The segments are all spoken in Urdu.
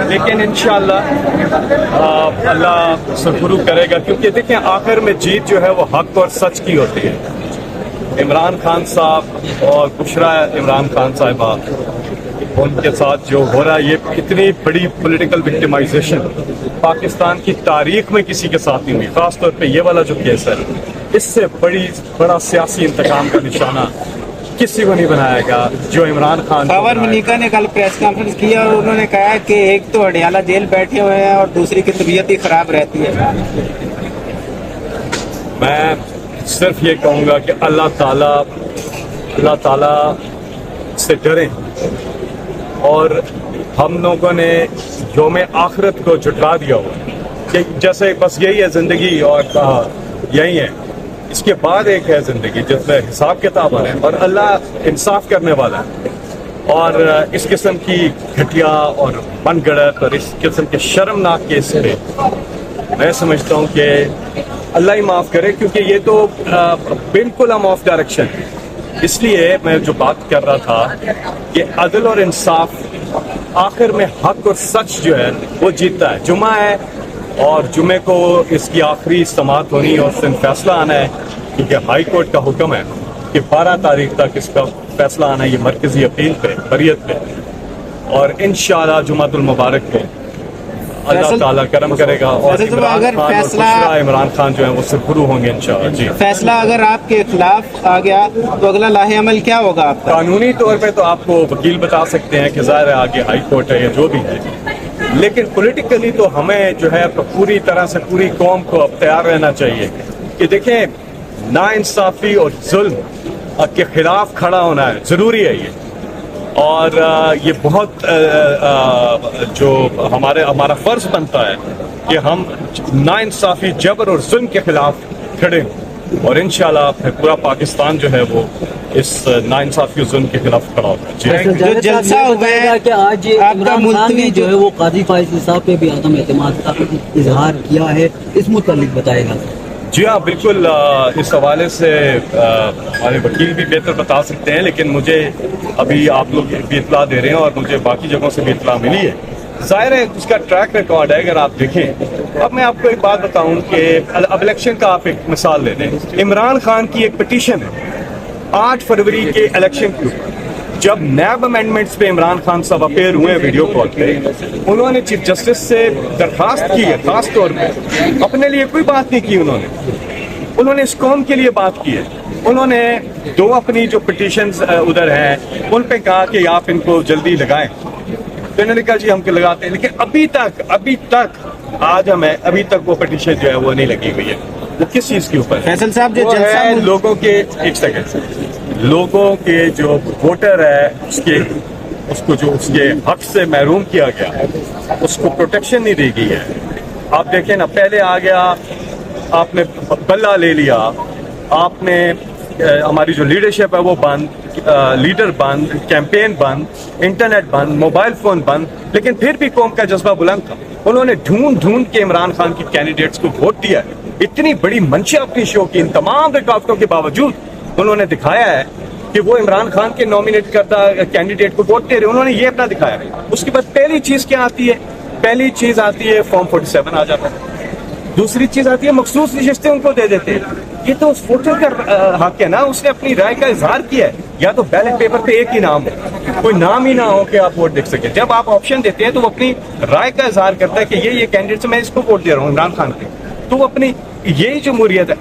لیکن انشاءاللہ اللہ سرخرو کرے گا، کیونکہ دیکھیں آخر میں جیت جو ہے وہ حق اور سچ کی ہوتی ہے۔ عمران خان صاحب اور بشرا عمران خان صاحبہ، ان کے ساتھ جو ہو رہا ہے یہ اتنی بڑی پولیٹیکل وکٹمائزیشن پاکستان کی تاریخ میں کسی کے ساتھ نہیں ہوئی، خاص طور پہ یہ والا جو کیس ہے، اس سے بڑا سیاسی انتقام کا نشانہ کسی کو نہیں بنایا گا جو عمران خان۔ خاور منیکا نے کل پریس کانفرنس کیا اور انہوں نے کہا کہ ایک تو اڈیالہ جیل بیٹھے ہوئے ہیں اور دوسری کی طبیعت ہی خراب رہتی ہے۔ میں صرف یہ کہوں گا کہ اللہ تعالیٰ سے ڈریں، اور ہم لوگوں نے یوم آخرت کو جھٹلا دیا ہوا کہ جیسے بس یہی ہے زندگی اور یہی ہے، اس کے بعد ایک ہے زندگی جس میں حساب کتاب ہے، اور اللہ انصاف کرنے والا ہے۔ اور اس قسم کی گھٹیا اور من گڑت اور اس قسم کے شرمناک کیس پہ میں سمجھتا ہوں کہ اللہ ہی معاف کرے، کیونکہ یہ تو بالکل ہم آف ڈائریکشن ہے۔ اس لیے میں جو بات کر رہا تھا کہ عدل اور انصاف آخر میں حق اور سچ جو ہے وہ جیتتا ہے۔ جمعہ ہے اور جمعے کو اس کی آخری سماعت ہونی اور اس دن فیصلہ آنا ہے، کیونکہ ہائی کورٹ کا حکم ہے کہ 12 تاریخ تک اس کا فیصلہ آنا ہے، یہ مرکزی اپیل پہ بریت پہ، اور انشاءاللہ جمعۃ المبارک کو اللہ تعالیٰ کرم کرے گا اور عمران خان جو ہے وہ سرخرو ہوں گے انشاءاللہ۔ جی، فیصلہ اگر آپ کے خلاف آ گیا تو اگلا لاہ عمل کیا ہوگا آپ کا؟ قانونی طور پہ تو آپ کو وکیل بتا سکتے ہیں کہ ظاہر ہے آگے ہائی کورٹ ہے یا جو بھی ہے، لیکن پولیٹیکلی تو ہمیں جو ہے پوری طرح سے پوری قوم کو اب تیار رہنا چاہیے کہ دیکھیں ناانصافی اور ظلم کے خلاف کھڑا ہونا ہے، ضروری ہے یہ، اور یہ بہت جو ہمارا فرض بنتا ہے کہ ہم ناانصافی، جبر اور ظلم کے خلاف کھڑے ہوں، اور انشاءاللہ پھر پورا پاکستان جو ہے وہ اس ناانصافی اور ظلم کے خلاف کھڑا ہوگا۔ جو جلسہ ہوا ہے کہ آج عمران خان نے جو ہے وہ قاضی فائز صاحب پہ بھی عدم اعتماد کا اظہار کیا ہے، اس متعلق بتائے گا؟ جی ہاں بالکل، اس حوالے سے ہمارے وکیل بھی بہتر بتا سکتے ہیں، لیکن مجھے ابھی آپ لوگ بھی اطلاع دے رہے ہیں اور مجھے باقی جگہوں سے بھی اطلاع ملی ہے۔ ظاہر ہے اس کا ٹریک ریکارڈ ہے، اگر آپ دیکھیں۔ اب میں آپ کو ایک بات بتاؤں کہ اب الیکشن کا آپ ایک مثال لے لیں، عمران خان کی ایک پٹیشن ہے 8 فروری کے الیکشن کے اوپر، جب نیب امینڈمنٹس پہ عمران خان صاحب اپیئر ہوئے ویڈیو کال پہ، انہوں نے چیف جسٹس سے درخواست کی ہے، خاص طور پہ اپنے لیے کوئی بات نہیں کی، انہوں نے اس قوم کے لیے بات کی ہے۔ انہوں نے 2 اپنی جو پٹیشنز ادھر ہیں ان پہ کہا کہ آپ ان کو جلدی لگائیں، تو انہوں نے کہا جی ہم کو لگاتے ہیں، لیکن ابھی تک آج ہمیں ابھی تک وہ پٹیشن جو ہے وہ نہیں لگی ہوئی ہے۔ وہ کس چیز کے اوپر؟ فیصل صاحب جو ہے لوگوں کے، ایک سیکنڈ، لوگوں کے جو ووٹر ہے اس کو جو اس کے حق سے محروم کیا گیا، اس کو پروٹیکشن نہیں دی گئی ہے۔ آپ دیکھیں نا، پہلے آ گیا، آپ نے بلہ لے لیا، آپ نے ہماری جو لیڈرشپ ہے وہ بند، لیڈر بند، کیمپین بند، انٹرنیٹ بند، موبائل فون بند، لیکن پھر بھی قوم کا جذبہ بلند تھا۔ انہوں نے ڈھونڈ کے عمران خان کی کینڈیڈیٹس کو ووٹ دیا ہے۔ اتنی بڑی منشا اپنی شو کی، ان تمام رکاوٹوں کے باوجود انہوں نے دکھایا ہے کہ وہ عمران خان کے نامینیٹ کردہ کینڈیڈیٹ کو ووٹ دے رہے، انہوں نے یہ اپنا دکھایا ہے۔ اس کے بعد پہلی چیز کیا آتی ہے؟ پہلی چیز آتی ہے فارم 47 آ جاتا ہے، دوسری چیز آتی ہے مخصوص نشستیں ان کو دے دیتے ہیں۔ یہ تو اس ووٹر کا حق ہے نا، اس نے اپنی رائے کا اظہار کیا ہے، یا تو بیلٹ پیپر پہ ایک ہی نام ہو، کوئی نام ہی نہ ہو کہ آپ ووٹ دیکھ سکیں۔ جب آپ آپشن دیتے ہیں تو وہ اپنی رائے کا اظہار کرتا ہے کہ یہ کینڈیڈیٹ سے میں اس کو ووٹ دے رہا ہوں عمران خان کو، تو وہ اپنی یہی جمہوریت ہے۔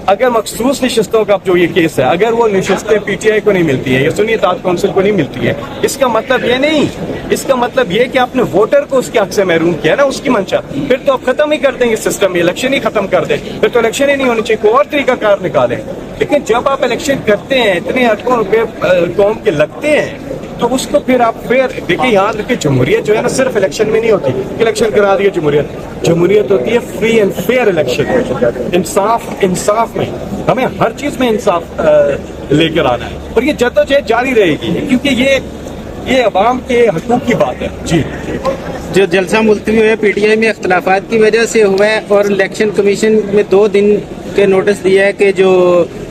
اگر مخصوص نشستوں کا جو یہ کیس ہے، اگر وہ نشستیں پی ٹی آئی کو نہیں ملتی ہے یا سنی اتحاد کونسل کو نہیں ملتی ہے، اس کا مطلب یہ نہیں، اس کا مطلب یہ کہ آپ نے ووٹر کو اس کے حق سے محروم کیا نا، اس کی منشا، پھر تو آپ ختم ہی کر دیں گے سسٹم، الیکشن ہی ختم کر دیں، پھر تو الیکشن ہی نہیں ہونی چاہیے، کوئی اور طریقہ کار نکالیں۔ لیکن جب آپ الیکشن کرتے ہیں، اتنے اربوں روپے قوم کے لگتے ہیں، تو اس کو پھر آپ دیکھیں، یاد رکھیں جمہوریت جو ہے نا صرف الیکشن میں نہیں ہوتی، الیکشن کرا دیا جمہوریت ہوتی ہے فری اینڈ فیئر الیکشن، انصاف میں، ہمیں ہر چیز میں انصاف لے کر آنا ہے، اور یہ جدوجہد جاری رہے گی، کیونکہ یہ عوام کے حقوق کی بات ہے۔ جی، جو جلسہ ملتوی ہوا ہے پی ٹی آئی میں اختلافات کی وجہ سے ہوا ہے، اور الیکشن کمیشن میں 2 دن کے نوٹس دیا ہے کہ جو